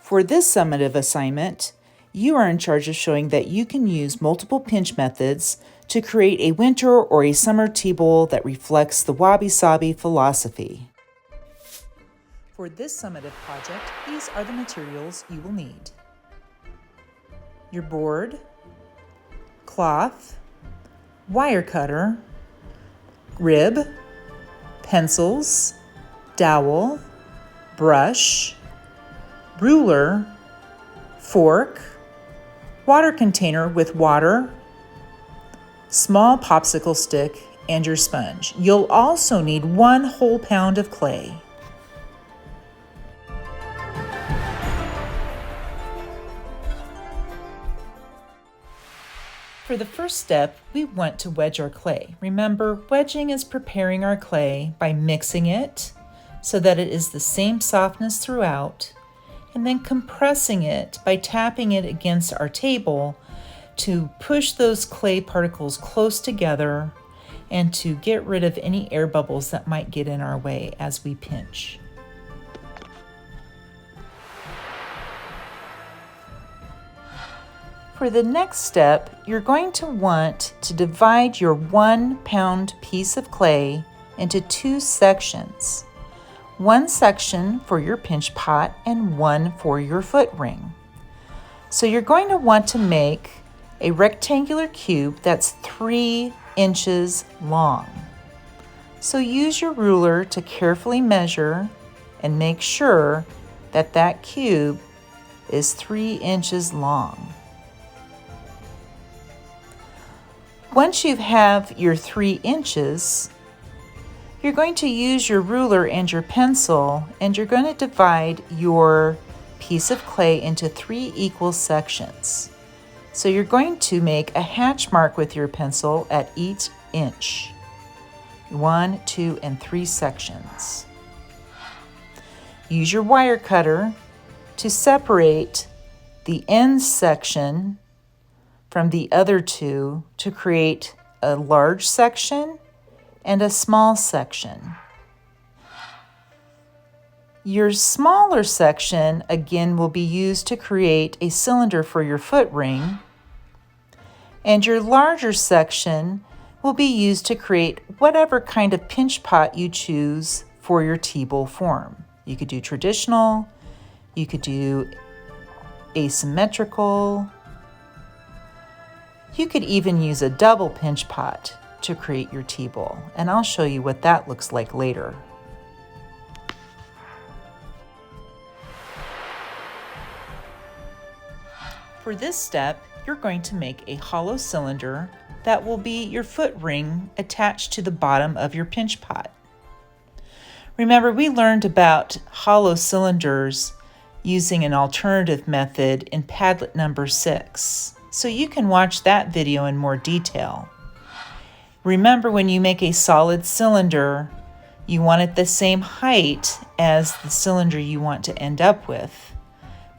For this summative assignment, you are in charge of showing that you can use multiple pinch methods to create a winter or a summer tea bowl that reflects the wabi-sabi philosophy. For this summative project, these are the materials you will need: your board, cloth, wire cutter, rib, pencils, dowel, brush, ruler, fork, water container with water, small popsicle stick, and your sponge. You'll also need 1 whole pound of clay. For the first step, we want to wedge our clay. Remember, wedging is preparing our clay by mixing it so that it is the same softness throughout, and then compressing it by tapping it against our table to push those clay particles close together and to get rid of any air bubbles that might get in our way as we pinch. For the next step, you're going to want to divide your 1 pound piece of clay into 2 sections. 1 section for your pinch pot and 1 for your foot ring. So you're going to want to make a rectangular cube that's 3 inches long. So use your ruler to carefully measure and make sure that that cube is 3 inches long. Once you have your 3 inches, you're going to use your ruler and your pencil, and you're going to divide your piece of clay into 3 equal sections. So you're going to make a hatch mark with your pencil at each inch. 1, 2, and 3 sections. Use your wire cutter to separate the end section from the other 2 to create a large section and a small section. Your smaller section again will be used to create a cylinder for your foot ring, and your larger section will be used to create whatever kind of pinch pot you choose for your tea bowl form. You could do traditional, you could do asymmetrical, you could even use a double pinch pot to create your tea bowl, and I'll show you what that looks like later. For this step, you're going to make a hollow cylinder that will be your foot ring attached to the bottom of your pinch pot. Remember, we learned about hollow cylinders using an alternative method in Padlet number 6. So you can watch that video in more detail. Remember, when you make a solid cylinder, you want it the same height as the cylinder you want to end up with.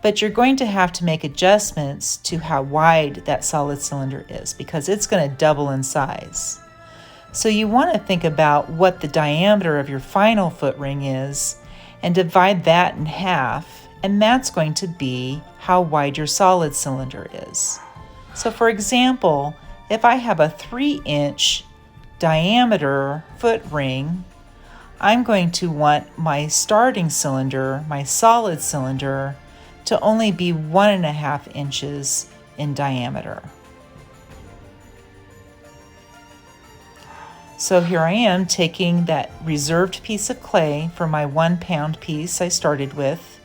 But you're going to have to make adjustments to how wide that solid cylinder is because it's going to double in size. So you want to think about what the diameter of your final foot ring is and divide that in half, and that's going to be how wide your solid cylinder is. So for example, if I have a 3-inch diameter foot ring, I'm going to want my starting cylinder, my solid cylinder, to only be 1.5 inches in diameter. So here I am taking that reserved piece of clay for my 1 pound piece I started with,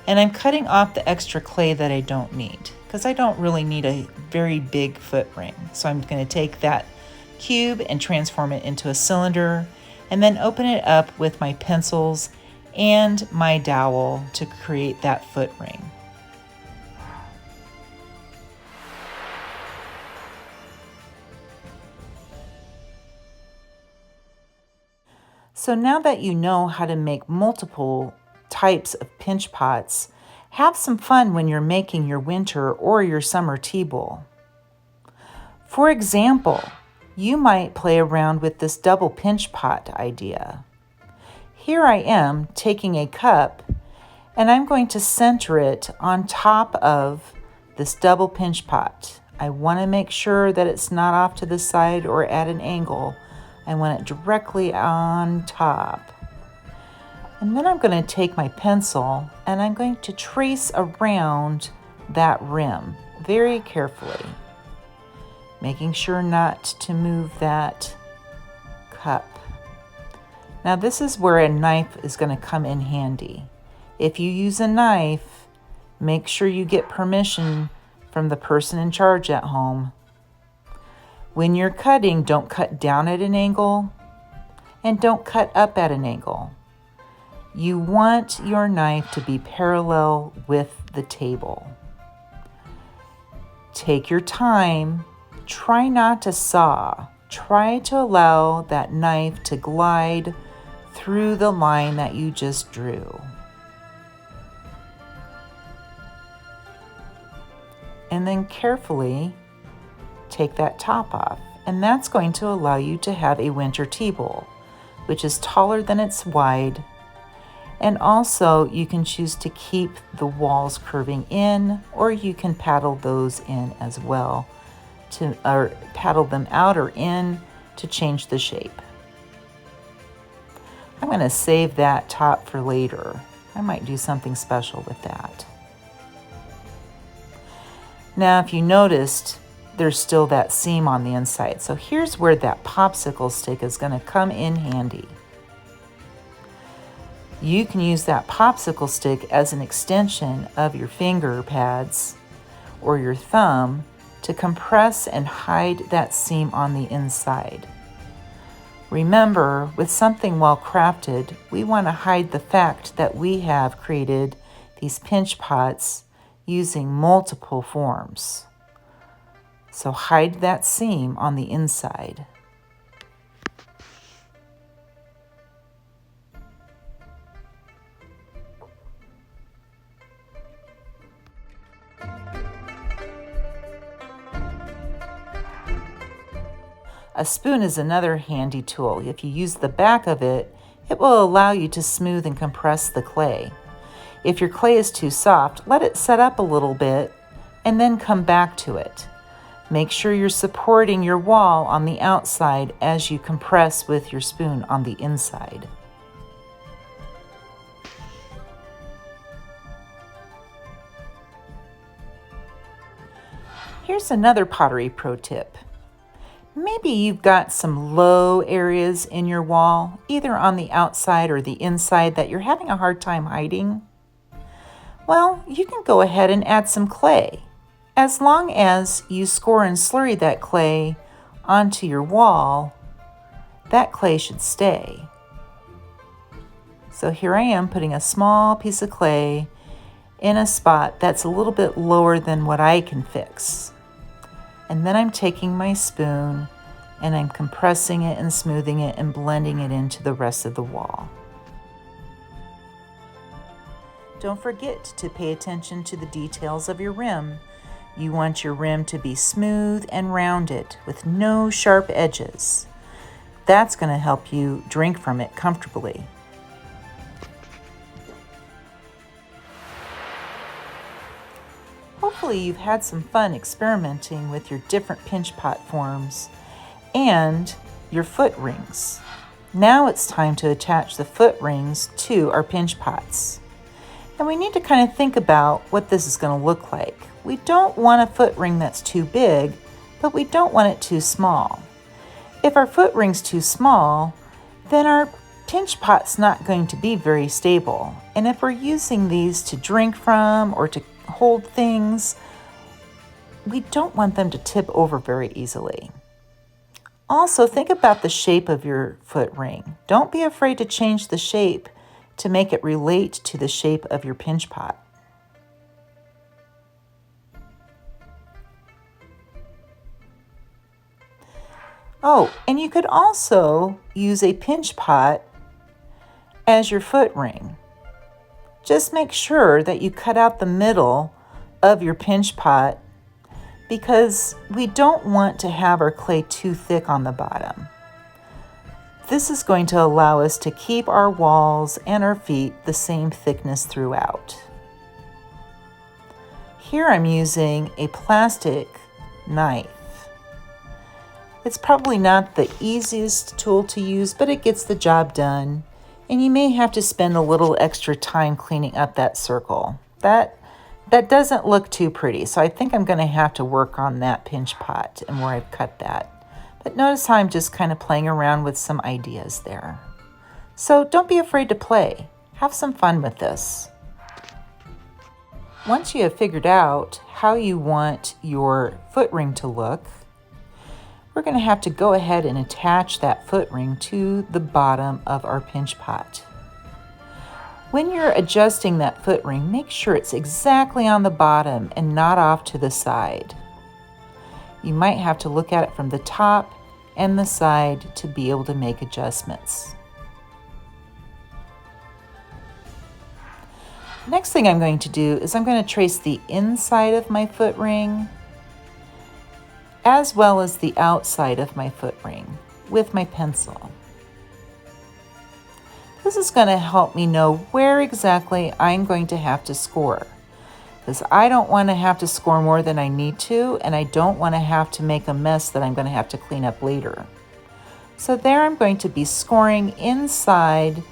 and I'm cutting off the extra clay that I don't need, because I don't really need a very big foot ring. So I'm going to take that cube and transform it into a cylinder, and then open it up with my pencils and my dowel to create that foot ring. So now that you know how to make multiple types of pinch pots, have some fun when you're making your winter or your summer tea bowl. For example, you might play around with this double pinch pot idea. Here I am taking a cup And I'm going to center it on top of this double pinch pot. I want to make sure that it's not off to the side or at an angle. I want it directly on top. And then I'm going to take my pencil and I'm going to trace around that rim very carefully, making sure not to move that cup. Now this is where a knife is going to come in handy. If you use a knife, make sure you get permission from the person in charge at home. When you're cutting, don't cut down at an angle and don't cut up at an angle. You want your knife to be parallel with the table. Take your time. Try not to saw. Try to allow that knife to glide through the line that you just drew. And then carefully take that top off. And that's going to allow you to have a winter tea bowl, which is taller than it's wide. And also you can choose to keep the walls curving in, or you can paddle those in as well, or paddle them out or in to change the shape. I'm going to save that top for later. I might do something special with that. Now, if you noticed, there's still that seam on the inside. So here's where that popsicle stick is going to come in handy. You can use that popsicle stick as an extension of your finger pads or your thumb to compress and hide that seam on the inside. Remember, with something well crafted, we want to hide the fact that we have created these pinch pots using multiple forms. So hide that seam on the inside. A spoon is another handy tool. If you use the back of it, it will allow you to smooth and compress the clay. If your clay is too soft, let it set up a little bit and then come back to it. Make sure you're supporting your wall on the outside as you compress with your spoon on the inside. Here's another pottery pro tip. Maybe you've got some low areas in your wall, either on the outside or the inside, that you're having a hard time hiding. Well, you can go ahead and add some clay. As long as you score and slurry that clay onto your wall, that clay should stay. So here I am putting a small piece of clay in a spot that's a little bit lower than what I can fix. And then I'm taking my spoon and I'm compressing it and smoothing it and blending it into the rest of the wall. Don't forget to pay attention to the details of your rim. You want your rim to be smooth and rounded with no sharp edges. That's going to help you drink from it comfortably. Hopefully you've had some fun experimenting with your different pinch pot forms and your foot rings. Now it's time to attach the foot rings to our pinch pots. And we need to kind of think about what this is going to look like. We don't want a foot ring that's too big, but we don't want it too small. If our foot ring's too small, then our pinch pot's not going to be very stable. And if we're using these to drink from or to hold things, we don't want them to tip over very easily. Also, think about the shape of your foot ring. Don't be afraid to change the shape to make it relate to the shape of your pinch pot. Oh, and you could also use a pinch pot as your foot ring. Just make sure that you cut out the middle of your pinch pot because we don't want to have our clay too thick on the bottom. This is going to allow us to keep our walls and our feet the same thickness throughout. Here I'm using a plastic knife. It's probably not the easiest tool to use, but it gets the job done. And you may have to spend a little extra time cleaning up that circle. That doesn't look too pretty, so I think I'm going to have to work on that pinch pot and where I've cut that. But notice how I'm just kind of playing around with some ideas there. So don't be afraid to play. Have some fun with this. Once you have figured out how you want your foot ring to look, we're going to have to go ahead and attach that foot ring to the bottom of our pinch pot. When you're adjusting that foot ring, make sure it's exactly on the bottom and not off to the side. You might have to look at it from the top and the side to be able to make adjustments. Next thing I'm going to do is I'm going to trace the inside of my foot ring as well as the outside of my foot ring with my pencil. This is going to help me know where exactly I'm going to have to score, because I don't want to have to score more than I need to, and I don't want to have to make a mess that I'm going to have to clean up later. So there I'm going to be scoring inside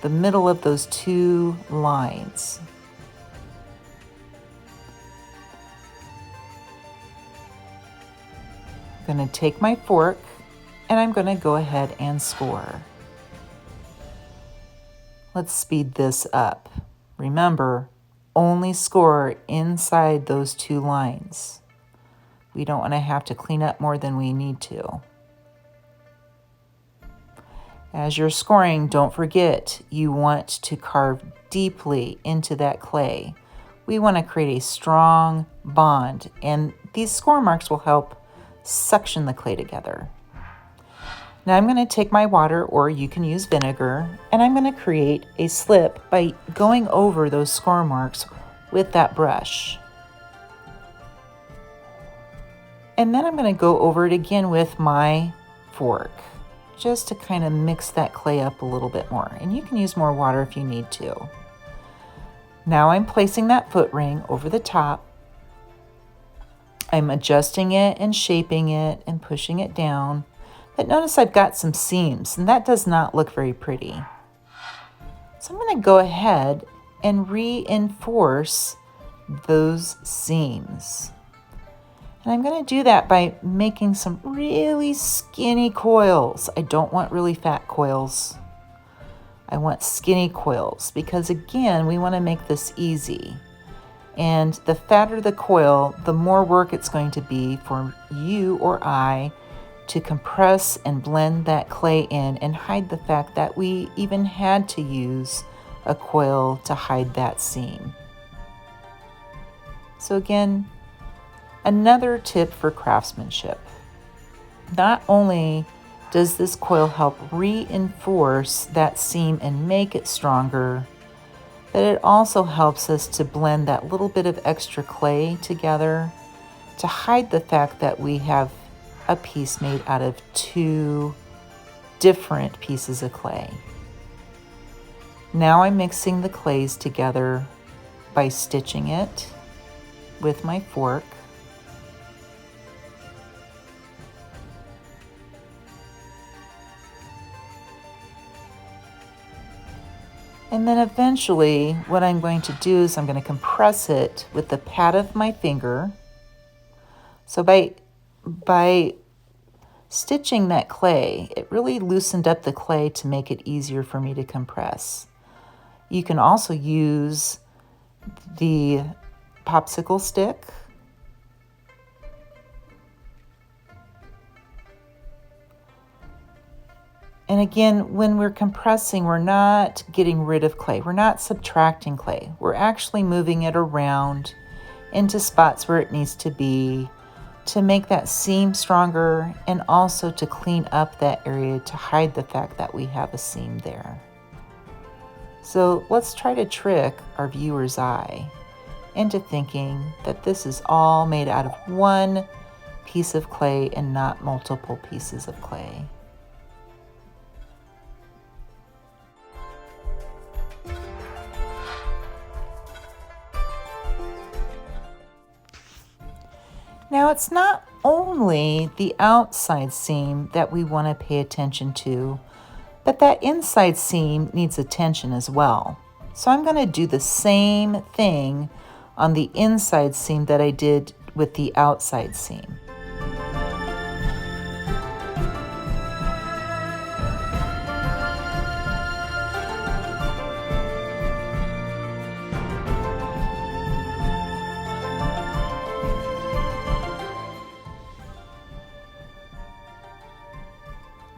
the middle of those two lines. I'm going to take my fork and I'm going to go ahead and score. Let's speed this up. Remember, only score inside those two lines. We don't want to have to clean up more than we need to. As you're scoring, don't forget you want to carve deeply into that clay. We want to create a strong bond, and these score marks will help suction the clay together. Now I'm going to take my water, or you can use vinegar, and I'm going to create a slip by going over those score marks with that brush. And then I'm going to go over it again with my fork, just to kind of mix that clay up a little bit more. And you can use more water if you need to. Now I'm placing that foot ring over the top. I'm adjusting it and shaping it and pushing it down. But notice I've got some seams, and that does not look very pretty. So I'm going to go ahead and reinforce those seams. And I'm going to do that by making some really skinny coils. I don't want really fat coils. I want skinny coils because, again, we want to make this easy. And the fatter the coil, the more work it's going to be for you or I to compress and blend that clay in and hide the fact that we even had to use a coil to hide that seam. So again, another tip for craftsmanship. Not only does this coil help reinforce that seam and make it stronger, but it also helps us to blend that little bit of extra clay together to hide the fact that we have a piece made out of two different pieces of clay. Now I'm mixing the clays together by stitching it with my fork. And then eventually what I'm going to do is I'm going to compress it with the pad of my finger. So by stitching that clay, it really loosened up the clay to make it easier for me to compress. You can also use the popsicle stick. And again, when we're compressing, we're not getting rid of clay. We're not subtracting clay. We're actually moving it around into spots where it needs to be to make that seam stronger and also to clean up that area to hide the fact that we have a seam there. So let's try to trick our viewer's eye into thinking that this is all made out of one piece of clay and not multiple pieces of clay. Now, it's not only the outside seam that we want to pay attention to, but that inside seam needs attention as well. So I'm going to do the same thing on the inside seam that I did with the outside seam.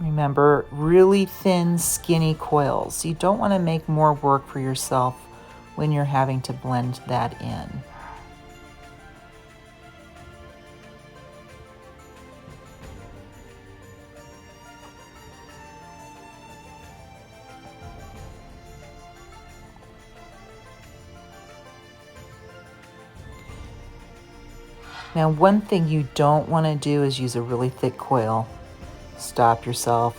Remember, really thin, skinny coils. You don't want to make more work for yourself when you're having to blend that in. Now, one thing you don't want to do is use a really thick coil. Stop yourself.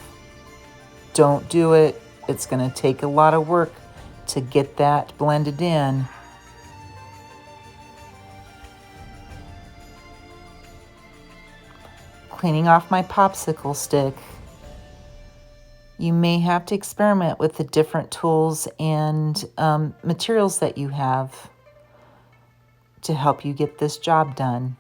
Don't do it. It's going to take a lot of work to get that blended in. Cleaning off my popsicle stick. You may have to experiment with the different tools and materials that you have to help you get this job done.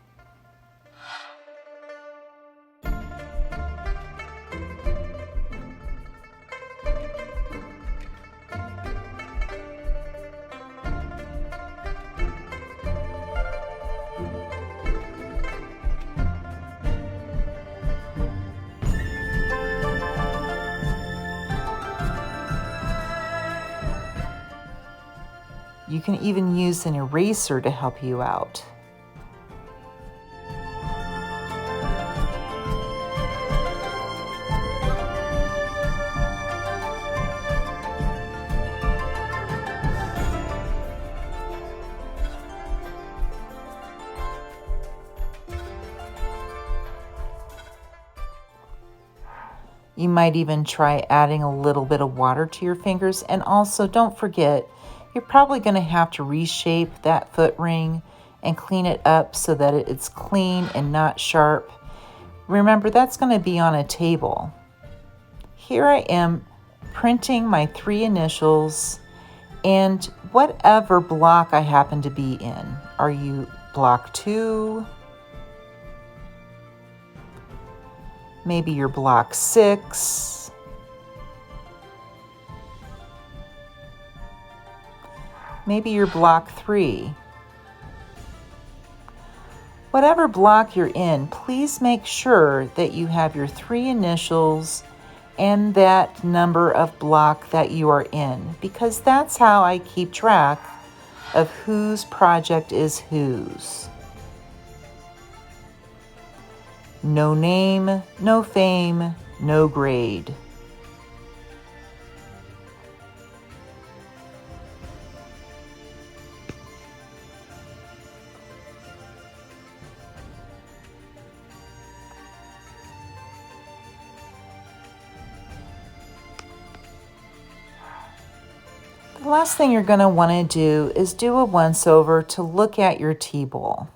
You can even use an eraser to help you out. You might even try adding a little bit of water to your fingers. And also, don't forget, you're probably going to have to reshape that foot ring and clean it up so that it's clean and not sharp. Remember, that's going to be on a table. Here I am printing my 3 initials and whatever block I happen to be in. Are you block 2? Maybe you're block 6. Maybe you're block 3. Whatever block you're in, please make sure that you have your 3 initials and that number of block that you are in, because that's how I keep track of whose project is whose. No name, no fame, no grade. The last thing you're going to want to do is do a once-over to look at your T-bowl.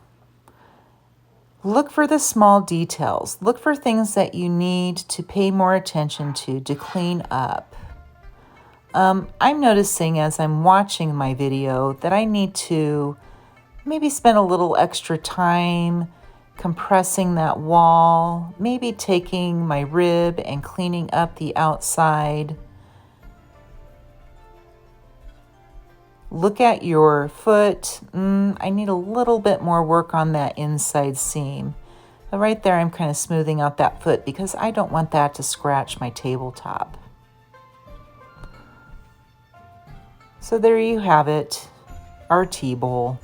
Look for the small details. Look for things that you need to pay more attention to clean up. I'm noticing as I'm watching my video that I need to maybe spend a little extra time compressing that wall, maybe taking my rib and cleaning up the outside. Look at your foot. I need a little bit more work on that inside seam. But right there, I'm kind of smoothing out that foot because I don't want that to scratch my tabletop. So there you have it, our T-bowl.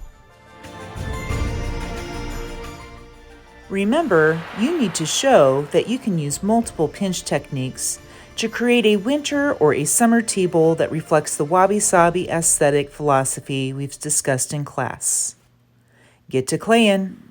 Remember, you need to show that you can use multiple pinch techniques to create a winter or a summer T-bowl that reflects the wabi-sabi aesthetic philosophy we've discussed in class. Get to claying!